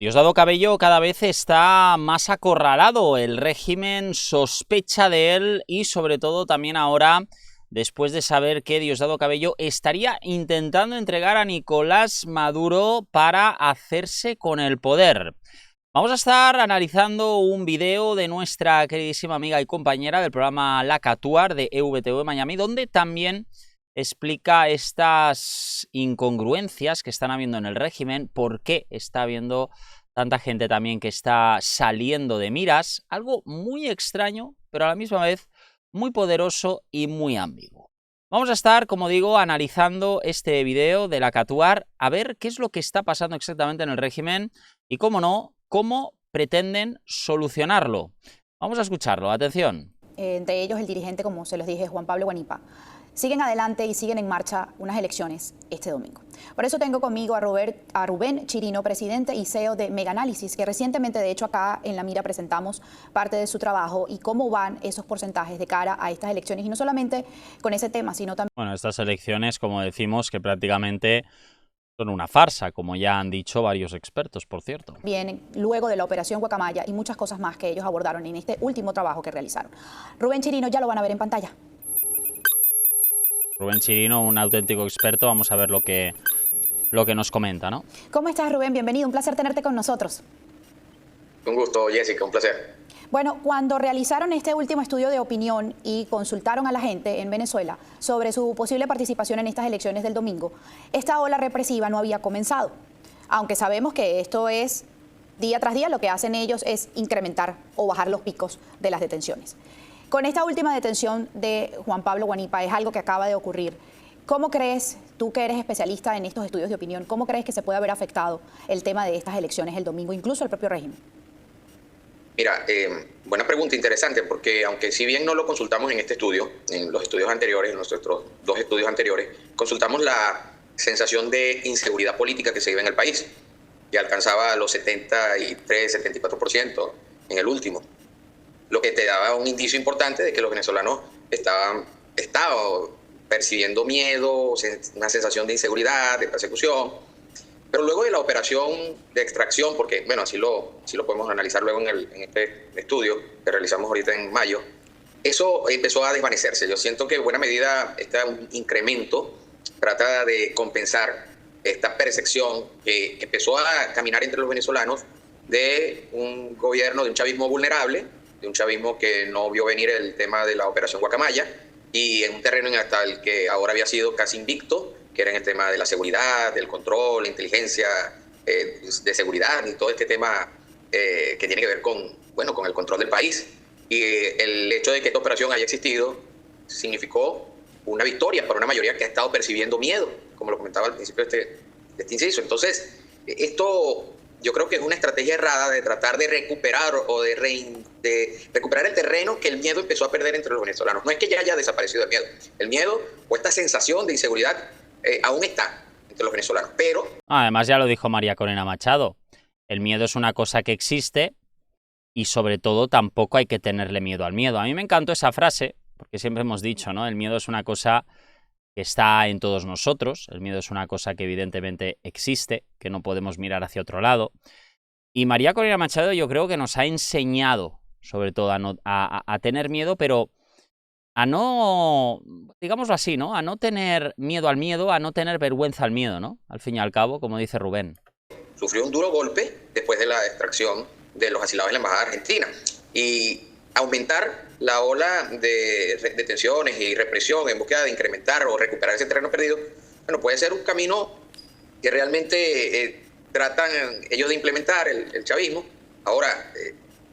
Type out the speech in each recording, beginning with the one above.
Diosdado Cabello cada vez está más acorralado, el régimen sospecha de él y sobre todo también ahora, después de saber que Diosdado Cabello estaría intentando entregar a Nicolás Maduro para hacerse con el poder. Vamos a estar analizando un video de nuestra queridísima amiga y compañera del programa La Catuar de EVTV Miami, donde también explica estas incongruencias que están habiendo en el régimen, por qué está habiendo tanta gente también que está saliendo de miras, algo muy extraño, pero a la misma vez muy poderoso y muy ambiguo. Vamos a estar, como digo, analizando este video de La Catuar, a ver qué es lo que está pasando exactamente en el régimen y, cómo no, cómo pretenden solucionarlo. Vamos a escucharlo, atención. Entre ellos el dirigente, como se los dije, Juan Pablo Guanipa. Siguen adelante y siguen en marcha unas elecciones este domingo. Por eso tengo conmigo a Rubén Chirino, presidente y CEO de Megaanálisis, que recientemente, de hecho, acá en La Mira presentamos parte de su trabajo y cómo van esos porcentajes de cara a estas elecciones. Y no solamente con ese tema, sino también... Bueno, estas elecciones, como decimos, que prácticamente son una farsa, como ya han dicho varios expertos, por cierto. Vienen luego de la operación Guacamaya y muchas cosas más que ellos abordaron en este último trabajo que realizaron. Rubén Chirino, ya lo van a ver en pantalla. Rubén Chirino, un auténtico experto, vamos a ver lo que nos comenta, ¿no? ¿Cómo estás, Rubén? Bienvenido, un placer tenerte con nosotros. Un gusto, Jessica, un placer. Bueno, cuando realizaron este último estudio de opinión y consultaron a la gente en Venezuela sobre su posible participación en estas elecciones del domingo, esta ola represiva no había comenzado. Aunque sabemos que esto es día tras día, lo que hacen ellos es incrementar o bajar los picos de las detenciones. Con esta última detención de Juan Pablo Guanipa es algo que acaba de ocurrir. ¿Cómo crees, tú que eres especialista en estos estudios de opinión, cómo crees que se puede haber afectado el tema de estas elecciones el domingo, incluso el propio régimen? Mira, buena pregunta, interesante, porque aunque si bien no lo consultamos en este estudio, en los estudios anteriores, en nuestros dos estudios anteriores, consultamos la sensación de inseguridad política que se vive en el país, que alcanzaba los 73, 74% en el último, lo que te daba un indicio importante de que los venezolanos estaban percibiendo miedo, una sensación de inseguridad, de persecución. Pero luego de la operación de extracción, porque bueno, así lo podemos analizar luego en este estudio que realizamos ahorita en mayo, eso empezó a desvanecerse. Yo siento que en buena medida este incremento trata de compensar esta percepción que empezó a caminar entre los venezolanos de un gobierno, de un chavismo vulnerable, de un chavismo que no vio venir el tema de la operación Guacamaya, y en un terreno hasta el que ahora había sido casi invicto, que era en el tema de la seguridad, del control, la inteligencia de seguridad y todo este tema que tiene que ver con el control del país. Y el hecho de que esta operación haya existido significó una victoria para una mayoría que ha estado percibiendo miedo, como lo comentaba al principio de este inciso. Entonces, esto yo creo que es una estrategia errada de tratar de recuperar o de recuperar el terreno que el miedo empezó a perder entre los venezolanos. No es que ya haya desaparecido el miedo. El miedo o esta sensación de inseguridad aún está entre los venezolanos, pero... Además ya lo dijo María Corina Machado, el miedo es una cosa que existe y sobre todo tampoco hay que tenerle miedo al miedo. A mí me encantó esa frase, porque siempre hemos dicho, ¿no? El miedo es una cosa que está en todos nosotros, el miedo es una cosa que evidentemente existe, que no podemos mirar hacia otro lado. Y María Corina Machado yo creo que nos ha enseñado, sobre todo, a tener miedo, pero a no, digámoslo así, ¿no? A no tener miedo al miedo, a no tener vergüenza al miedo, ¿no? Al fin y al cabo, como dice Rubén. Sufrió un duro golpe después de la extracción de los asilados en la Embajada Argentina. Y aumentar la ola de detenciones y represión en búsqueda de incrementar o recuperar ese terreno perdido, bueno, puede ser un camino que realmente tratan ellos de implementar el chavismo. Ahora,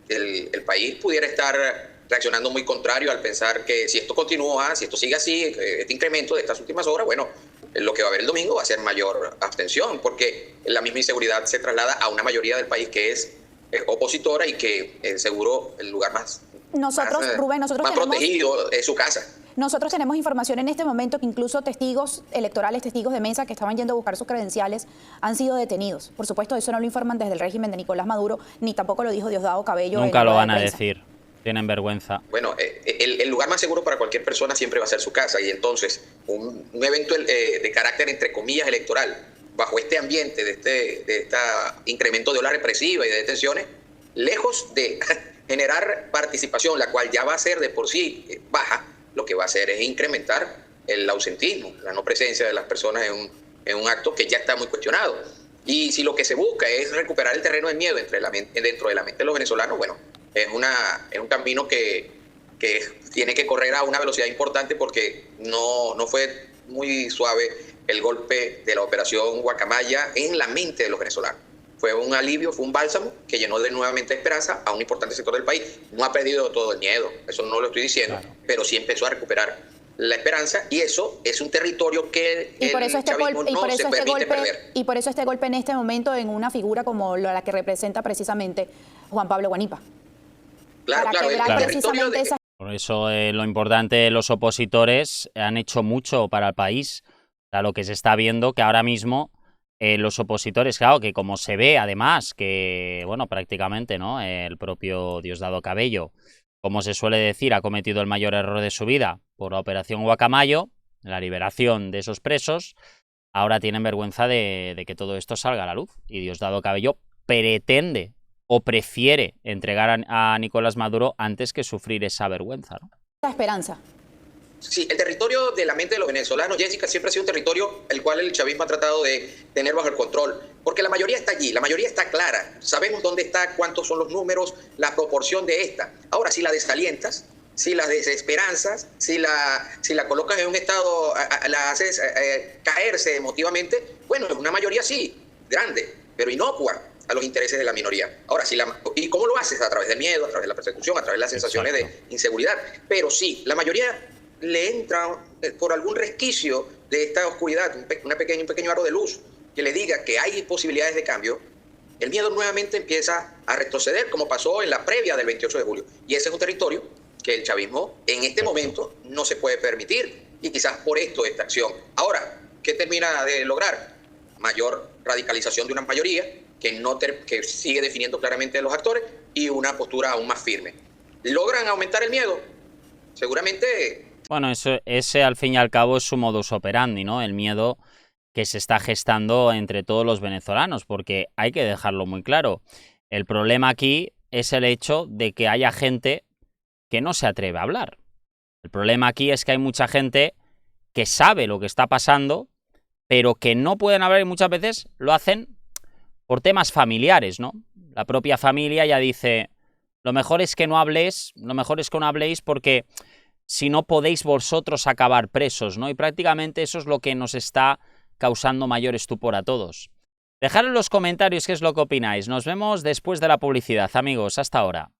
el país pudiera estar reaccionando muy contrario al pensar que si esto continúa, si esto sigue así, este incremento de estas últimas horas, bueno, lo que va a haber el domingo va a ser mayor abstención, porque la misma inseguridad se traslada a una mayoría del país que es opositora y que seguro el lugar más Rubén, más protegido es su casa. Nosotros tenemos información en este momento que incluso testigos electorales, testigos de mesa que estaban yendo a buscar sus credenciales han sido detenidos. Por supuesto, eso no lo informan desde el régimen de Nicolás Maduro, ni tampoco lo dijo Diosdado Cabello. Nunca lo van a decir. Tienen vergüenza. Bueno, el lugar más seguro para cualquier persona siempre va a ser su casa, y entonces un evento de carácter, entre comillas, electoral, bajo este ambiente de este incremento de ola represiva y de detenciones, lejos de generar participación, la cual ya va a ser de por sí baja, lo que va a hacer es incrementar el ausentismo, la no presencia de las personas en un acto que ya está muy cuestionado. Y si lo que se busca es recuperar el terreno del miedo dentro de la mente de los venezolanos, bueno, es un camino que tiene que correr a una velocidad importante, porque no fue muy suave el golpe de la operación Guacamaya en la mente de los venezolanos. Fue un alivio, fue un bálsamo que llenó de nuevamente esperanza a un importante sector del país. No ha perdido todo el miedo, eso no lo estoy diciendo, claro, pero sí empezó a recuperar la esperanza, y eso es un territorio que el chavismo no se permite perder. Y por eso este golpe en este momento en una figura como la que representa precisamente Juan Pablo Guanipa. Claro, claro. Por eso lo importante, los opositores han hecho mucho para el país. O sea, lo que se está viendo que ahora mismo los opositores, claro, que como se ve además que, bueno, prácticamente, ¿no? El propio Diosdado Cabello, como se suele decir, ha cometido el mayor error de su vida por la operación Guacamayo, la liberación de esos presos. Ahora tienen vergüenza de que todo esto salga a la luz. Y Diosdado Cabello pretende o prefiere entregar a Nicolás Maduro antes que sufrir esa vergüenza, ¿no? La esperanza. Sí, el territorio de la mente de los venezolanos, Jessica, siempre ha sido un territorio el cual el chavismo ha tratado de tener bajo el control, porque la mayoría está allí, la mayoría está clara, sabemos dónde está, cuántos son los números, la proporción de esta. Ahora, si la desalientas, si la desesperanzas, si la colocas en un estado, la haces caerse emotivamente, bueno, es una mayoría sí, grande, pero inocua a los intereses de la minoría. Ahora, ¿y cómo lo haces? A través del miedo, a través de la persecución, a través de las sensaciones de inseguridad. Pero sí, la mayoría le entra por algún resquicio de esta oscuridad, un pequeño aro de luz que le diga que hay posibilidades de cambio. El miedo nuevamente empieza a retroceder, como pasó en la previa del 28 de julio. Y ese es un territorio que el chavismo en este momento no se puede permitir, y quizás por esto esta acción. Ahora, ¿qué termina de lograr? Mayor radicalización de una mayoría que sigue definiendo claramente a los actores, y una postura aún más firme. ¿Logran aumentar el miedo? Seguramente. Bueno, ese al fin y al cabo es su modus operandi, ¿no? El miedo que se está gestando entre todos los venezolanos, porque hay que dejarlo muy claro. El problema aquí es el hecho de que haya gente que no se atreve a hablar. El problema aquí es que hay mucha gente que sabe lo que está pasando, pero que no pueden hablar, y muchas veces lo hacen por temas familiares, ¿no? La propia familia ya dice, lo mejor es que no habléis, porque si no podéis vosotros acabar presos, ¿no? Y prácticamente eso es lo que nos está causando mayor estupor a todos. Dejad en los comentarios qué es lo que opináis. Nos vemos después de la publicidad, amigos. Hasta ahora.